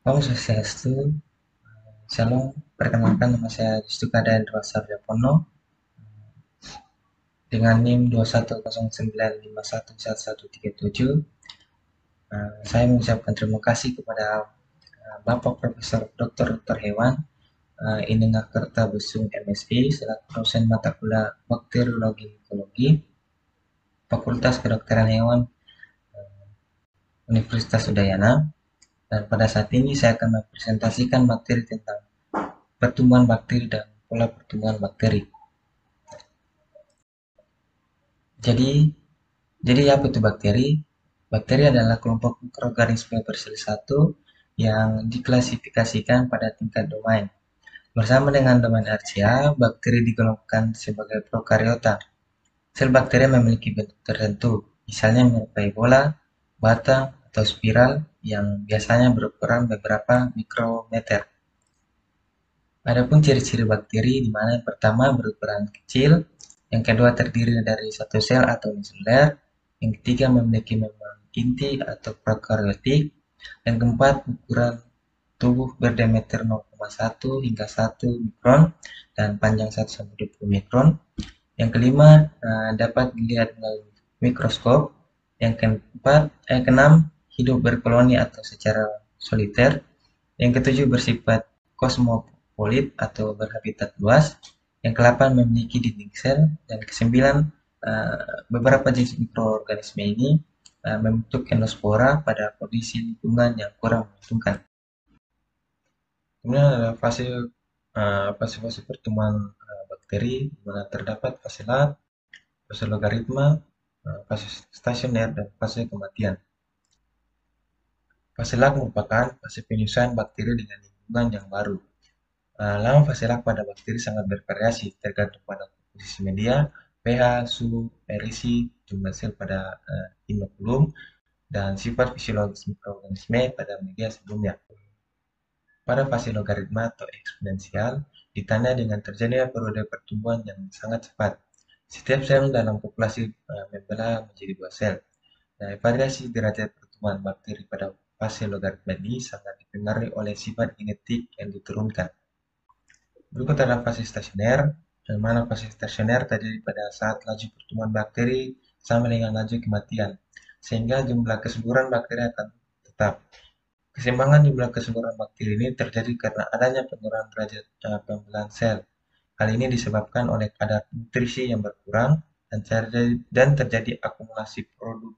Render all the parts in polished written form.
Om Swastiastu, Shalom, perkenalkan nama saya Distuka Daendra Sarjapono dengan NIM 2109511137. Saya mengucapkan terima kasih kepada Bapak Profesor Dr. Dr. Hewan Inengah Kertabusung MSI selaku dosen mata kuliah Bakteriologi Ekologi Fakultas Kedokteran Hewan Universitas Udayana. Dan pada saat ini saya akan mempresentasikan materi tentang pertumbuhan bakteri dan pola pertumbuhan bakteri. Jadi, jadi apa itu bakteri? Bakteri adalah kelompok mikroorganisme bersel satu yang diklasifikasikan pada tingkat domain. Bersama dengan domain archaea, bakteri digolongkan sebagai prokariota. Sel bakteri memiliki bentuk tertentu, misalnya menyerupai bola, bata, atau spiral yang biasanya berukuran beberapa mikrometer. Adapun ciri-ciri bakteri di mana yang pertama berukuran kecil, yang kedua terdiri dari satu sel atau uniseluler, yang ketiga memiliki membran inti atau prokaryotik, yang keempat ukuran tubuh berdiameter 0,1 hingga 1 mikron dan panjang 1-20 mikron. Yang kelima dapat dilihat melalui mikroskop. Keenam hidup berkoloni atau secara soliter. Yang ketujuh bersifat kosmopolit atau berhabitat luas. Yang ke-8 memiliki dinding sel, dan ke-9 beberapa jenis mikroorganisme ini membentuk endospora pada kondisi lingkungan yang kurang menguntungkan. Kemudian ada fase pertumbuhan bakteri, di mana terdapat fase lat, fase logaritma, fase stasioner, dan fase kematian. Fase lat merupakan fase penyesuaian bakteri dengan lingkungan yang baru. Lama fase lat pada bakteri sangat bervariasi tergantung pada komposisi media, pH, suhu, air isi, jumlah sel pada inokulum, dan sifat fisiologis mikroorganisme pada media sebelumnya. Pada fase logaritma atau eksponensial, ditandai dengan terjadinya periode pertumbuhan yang sangat cepat. Setiap sel dalam populasi membelah menjadi 2 sel. Nah, variasi derajat pertumbuhan bakteri pada fase logaritma ini sangat dipengaruhi oleh sifat genetik yang diturunkan. Berikut adalah fase stasioner, yang mana fase stasioner terjadi pada saat laju pertumbuhan bakteri sama dengan laju kematian, sehingga jumlah keseluruhan bakteri akan tetap. Keseimbangan jumlah keseluruhan bakteri ini terjadi karena adanya penurunan derajat pembelahan sel. Hal ini disebabkan oleh kadar nutrisi yang berkurang dan terjadi akumulasi produk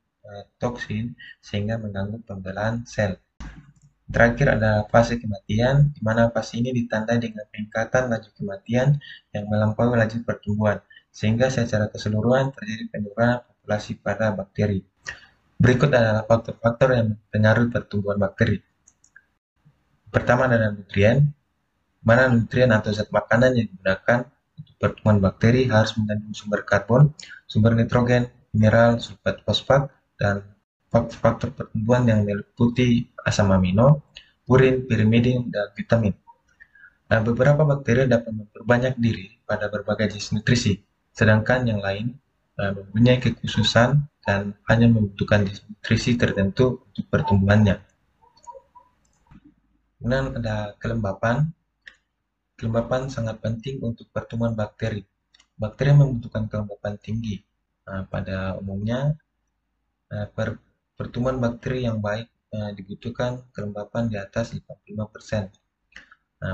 toksin sehingga mengganggu pembelahan sel. Terakhir ada fase kematian, di mana fase ini ditandai dengan peningkatan laju kematian yang melampaui laju pertumbuhan, sehingga secara keseluruhan terjadi penurunan populasi pada bakteri. Berikut adalah faktor-faktor yang mempengaruhi pertumbuhan bakteri. Pertama adalah nutrien, mana nutrien atau zat makanan yang digunakan untuk pertumbuhan bakteri harus mengandung sumber karbon, sumber nitrogen, mineral, sulfat fosfat, dan faktor pertumbuhan yang meliputi asam amino, purin, pirimidin, dan vitamin. Nah, beberapa bakteri dapat memperbanyak diri pada berbagai jenis nutrisi, sedangkan yang lain mempunyai kekhususan dan hanya membutuhkan jenis nutrisi tertentu untuk pertumbuhannya. Kemudian ada kelembapan. Kelembapan sangat penting untuk pertumbuhan bakteri. Bakteri membutuhkan kelembapan tinggi. Pada umumnya, pertumbuhan bakteri yang baik dibutuhkan kelembapan di atas 55%.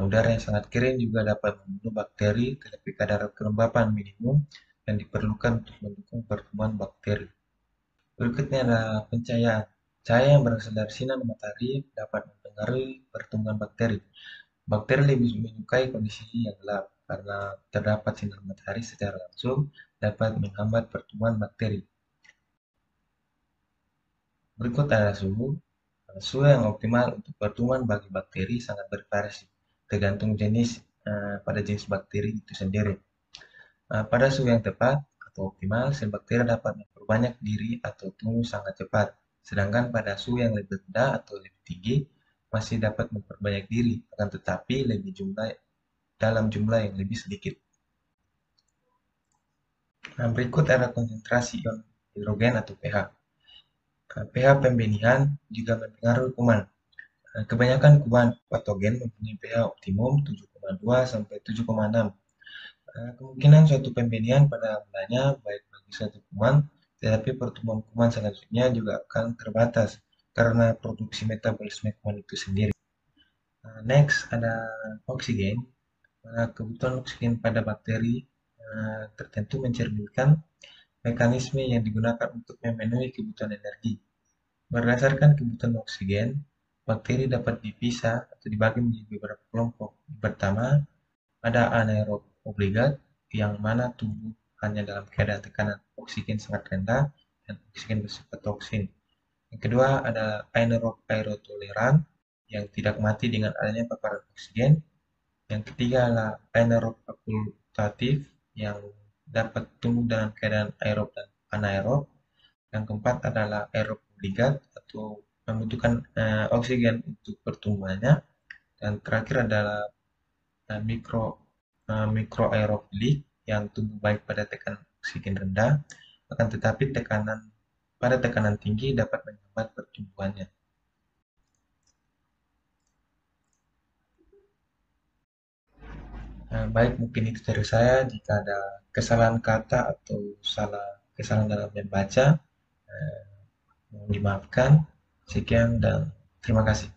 Udara yang sangat kering juga dapat membunuh bakteri, tetapi kadar kelembapan minimum yang diperlukan untuk mendukung pertumbuhan bakteri. Berikutnya adalah pencahayaan. Cahaya yang berasal dari sinar matahari dapat mempengaruhi pertumbuhan bakteri. Bakteri lebih menyukai kondisi yang gelap karena terdapat sinar matahari secara langsung dapat menghambat pertumbuhan bakteri. Berikut adalah suhu. Suhu yang optimal untuk pertumbuhan bagi bakteri sangat bervariasi, tergantung pada jenis bakteri itu sendiri. Pada suhu yang tepat atau optimal, sel bakteri dapat memperbanyak diri atau tumbuh sangat cepat. Sedangkan pada suhu yang lebih rendah atau lebih tinggi, masih dapat memperbanyak diri, akan tetapi dalam jumlah yang lebih sedikit. Berikut adalah konsentrasi ion hidrogen atau pH. pH pembenihan juga mempengaruhi kuman. Kebanyakan kuman patogen mempunyai pH optimum 7,2 sampai 7,6. Kemungkinan suatu pembenihan pada mulanya baik bagi suatu kuman, tetapi pertumbuhan kuman selanjutnya juga akan terbatas karena produksi metabolisme kuman itu sendiri. Next ada oksigen. Kebutuhan oksigen pada bakteri tertentu mencerminkan mekanisme yang digunakan untuk memenuhi kebutuhan energi. Berdasarkan kebutuhan oksigen, bakteri dapat dipisah atau dibagi menjadi beberapa kelompok. Pertama, ada anaerob obligat, yang mana tumbuh hanya dalam keadaan tekanan oksigen sangat rendah dan oksigen bersifat toksin. Yang kedua, ada anaerob aerotoleran, yang tidak mati dengan adanya paparan oksigen. Yang ketiga adalah anaerob fakultatif, yang dapat tumbuh dalam keadaan aerob dan anaerob. Yang keempat adalah aerob obligat atau membutuhkan oksigen untuk pertumbuhannya. Dan terakhir adalah mikro mikroaerofilik, yang tumbuh baik pada tekanan oksigen rendah, akan tetapi pada tekanan tinggi dapat menghambat pertumbuhannya. Baik, mungkin itu dari saya. Jika ada kesalahan kata atau kesalahan dalam membaca, mohon dimaafkan. Sekian dan terima kasih.